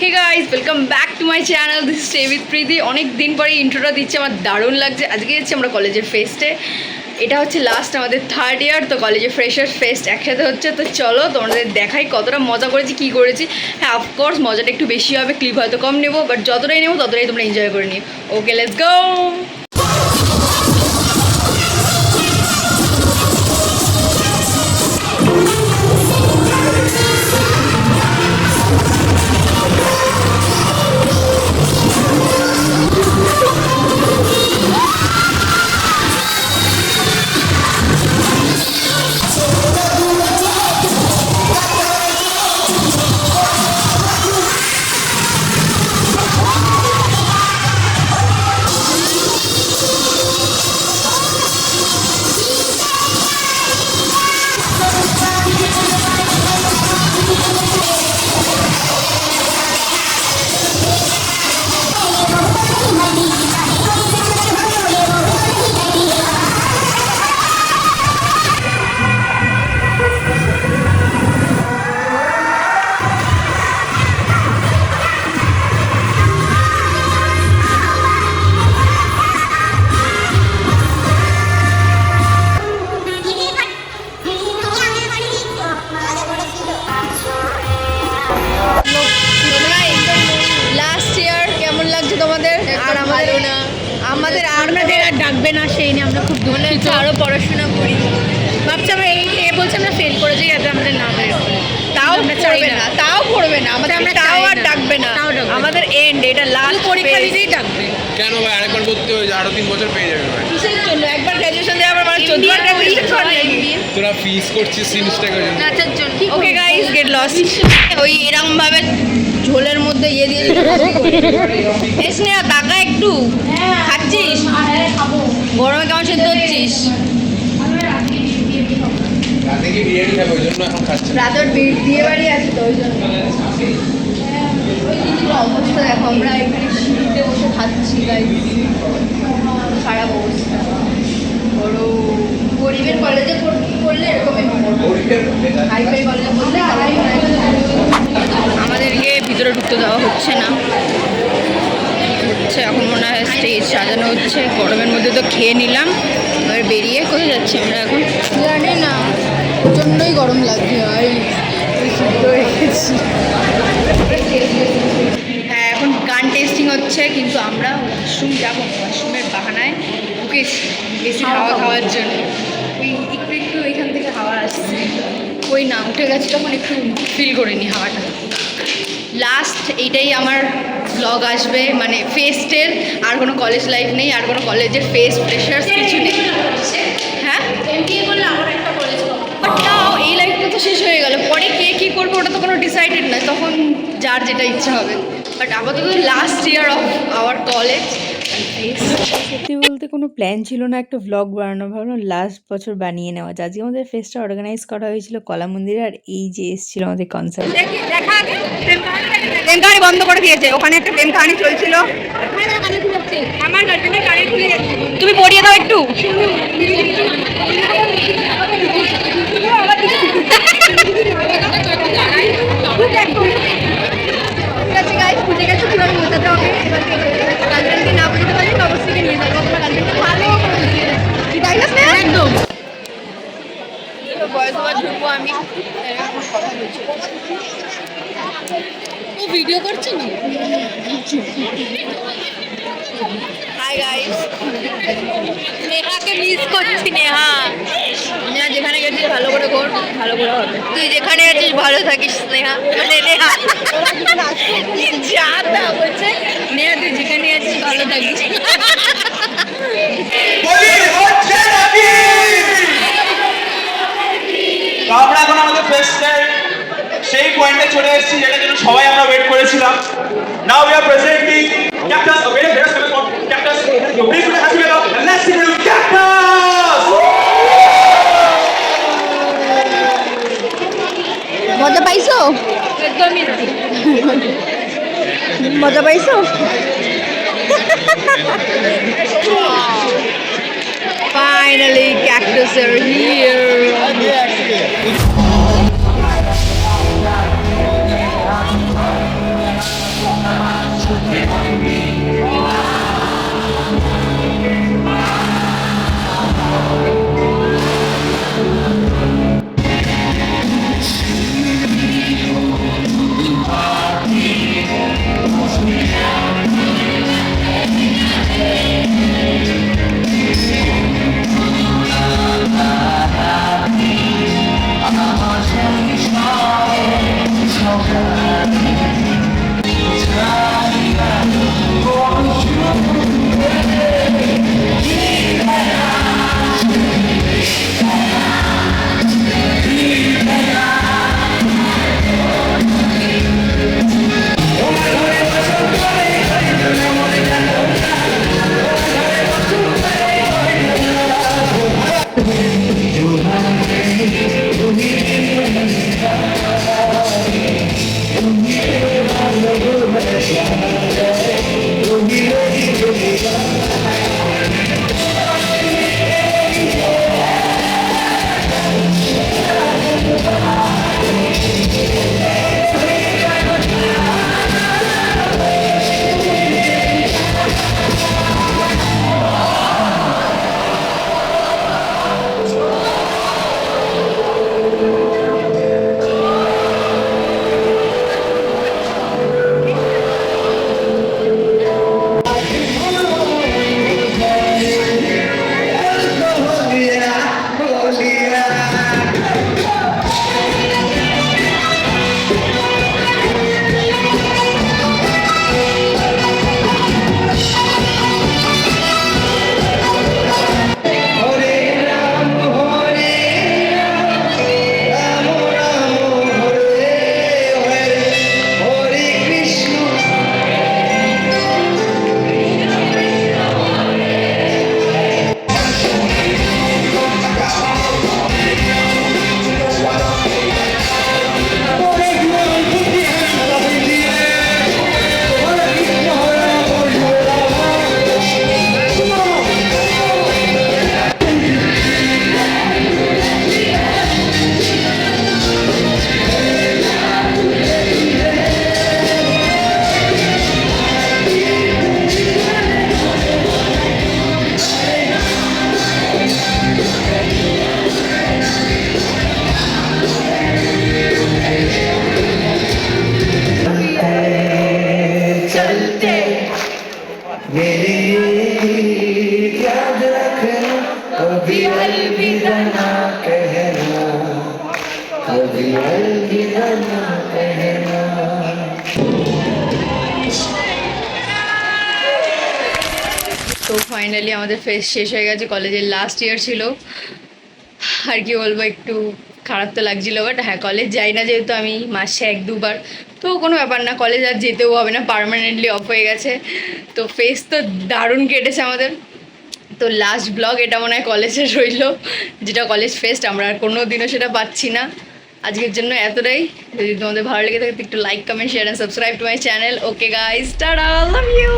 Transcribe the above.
Hey guys, welcome back to my channel. This is stay with Preeti. অনেক দিন পরে ইন্ট্রোটা দিচ্ছি, আমার দারুণ লাগছে। আজকে যাচ্ছি আমরা কলেজের ফেস্টে। এটা হচ্ছে লাস্ট আমাদের থার্ড ইয়ার, তো কলেজে ফ্রেশার্স ফেস্ট একসাথে হচ্ছে। তো চলো তোমাদের দেখাই কতটা মজা করেছি, কী করেছি। হ্যাঁ, অফকোর্স মজাটা একটু বেশি হবে, ক্লিপ হয়তো কম নেবো, বাট যতটাই নেবো ততটাই তোমরা এনজয় করে নিও। ওকে, লেটস গো। আমাদের আর ডাকবে না, সেই নিয়ে আমরা খুব মনে হচ্ছে আরও পড়াশোনা করি। ভাবছি আমরা এই বলছি আমরা ফেল করেছি, যাতে আমাদের না বের করে। তাও আমরা চাই না, তাও পড়বে না আমাদের, আমরা তাও আর ডাকবে না। আমাদের এন্ড, এটা লাস্ট পরীক্ষা দিতেই ডাকবে। কেন ভাই আরেকবার করতে হবে, আরো 3 বছর পেয়ে যাবে ভাই। কিসের জন্য? একবার গ্র্যাজুয়েশন দিয়ে আবার 14 বার গ্র্যাজুয়েশন করে। তোরা ফিস করছিস জিনিসটা করে নাচার জন্য। Okay guys, get lost. ওই এরকম ভাবে ঝোলের মধ্যে ইয়ে দিয়ে এস না, টাকা একটু খাচ্ছিস? গরমে কেমন সেদ্ধ হচ্ছিস? রাতে কি বিরিয়ানি খাবে, ওই জন্য এখন খাচ্ছি। রাতের বিয়ে বাড়ি আছে তো, ওই জন্য। ওই দিদির অবস্থা দেখো, আমরা এখানে সিঁড়িতে বসে খাচ্ছি গাইস। খারাপ অবস্থা। বড় গরিবের কলেজে পড়লে এরকমই হাইফাই কলেজে পড়লে আমাদেরকে ভিতরে ঢুকতে দেওয়া হচ্ছে না। হচ্ছে এখন মনে হয় স্টেজ সাজানো হচ্ছে। গরমের মধ্যে তো খেয়ে নিলাম, এবার বেরিয়ে কোথায় যাচ্ছি আমরা এখন জানি না, প্রচণ্ডই গরম লাগছে। হ্যাঁ, এখন গান টেস্টিং হচ্ছে, কিন্তু আমরা ওয়াশরুম যাবো, ওয়াশরুমের বাহানায় ঢুকেছি বেশি হাওয়া খাওয়ার জন্য। ওই একটু এখান থেকে হাওয়া আসছে, ওই না উঠে গেছে তখন একটু ফিল করিনি হাওয়াটা। লাস্ট এইটাই আমার ব্লগ আসবে, মানে ফেস্টের। আর কোনো কলেজ লাইফ নেই, আর কোনো কলেজের ফেস্ট ফ্রেশার্স কিছু নেই। হ্যাঁ, এমবিএ করলে আমার একটা কলেজ, বাট তাও এই লাইফটা তো শেষ হয়ে গেল। পরে কে কী করবো ওটা তো কোনো ডিসাইডেড নয়, তখন যার যেটা ইচ্ছা হবে। বাট আপাতত last year of our college. সত্যি বলতে কোনো প্ল্যান ছিল না একটা ভ্লগ বানানো, ভাবলাম লাস্ট বছর বানিয়ে নেওয়া যায়। আজকে আমাদের ফেস্টটা অর্গানাইজ করা হয়েছিল কলা মন্দিরে, আর এই যে এসেছিল আমাদের কনসার্ট। প্রেম কাহিনী বন্ধ করে দিয়েছে, ওখানে একটা প্রেম কাহিনী চলছিল। তুমি পড়িয়ে দাও একটু। বুঝে গেছো কিভাবে বোঝাতে হবে। গার্লফ্রেন্ডকে না বুঝতে পারলে অবশ্যই নিয়ে যাবো, আপনার গার্লফ্রেন্ডকে ভালো করে বুঝিয়ে দেবো, তাই না? একদম বয়স ওভার ঢুকবো আমি। কথা বলছি, ও ভিডিও করছে না। হাই গাইস, নেহাকে মিস করছি। নেহা যেখানে গেছিস ভালো করে কর, ভালো করে হবে। তুই যেখানে গেছিস ভালো থাকিস নেহা। মানে নেহা যা তা বলছে, নেহা তুই যেখানে গেছিস ভালো থাকিস। আমরা এখন আমাদের ফেস্টের সেই পয়েন্টে চলে এসেছি যেটার জন্য সবাই আমরা ওয়েট করেছিলাম। Now we are presenting cactus, a very famous member for Cactus. Please put your hands together and let's sing with Cactus. মজা পাইছো? একদমই মজা পাইছো? Finally, Cactus are here. Finally আমাদের ফেস্ট শেষ হয়ে গেছে, কলেজের লাস্ট ইয়ার ছিল। আর কি বলবো, একটু খারাপ তো লাগছিলো, বাট হ্যাঁ কলেজ যাই না যেহেতু আমি মাসে 1-2 বার, তো কোনো ব্যাপার না, কলেজ আর যেতেও হবে না, পার্মানেন্টলি অফ হয়ে গেছে। তো ফেস্ট তো দারুণ কেটেছে আমাদের। তো লাস্ট ব্লগ এটা মনে হয় কলেজে রইলো, যেটা কলেজ ফেস্ট, আমরা আর কোনো দিনও সেটা পাচ্ছি না। আজকের জন্য এতটাই। যদি তোমাদের ভালো লেগে থাকে তো একটু like, comment, share and subscribe to my channel. Okay guys, tata, love you.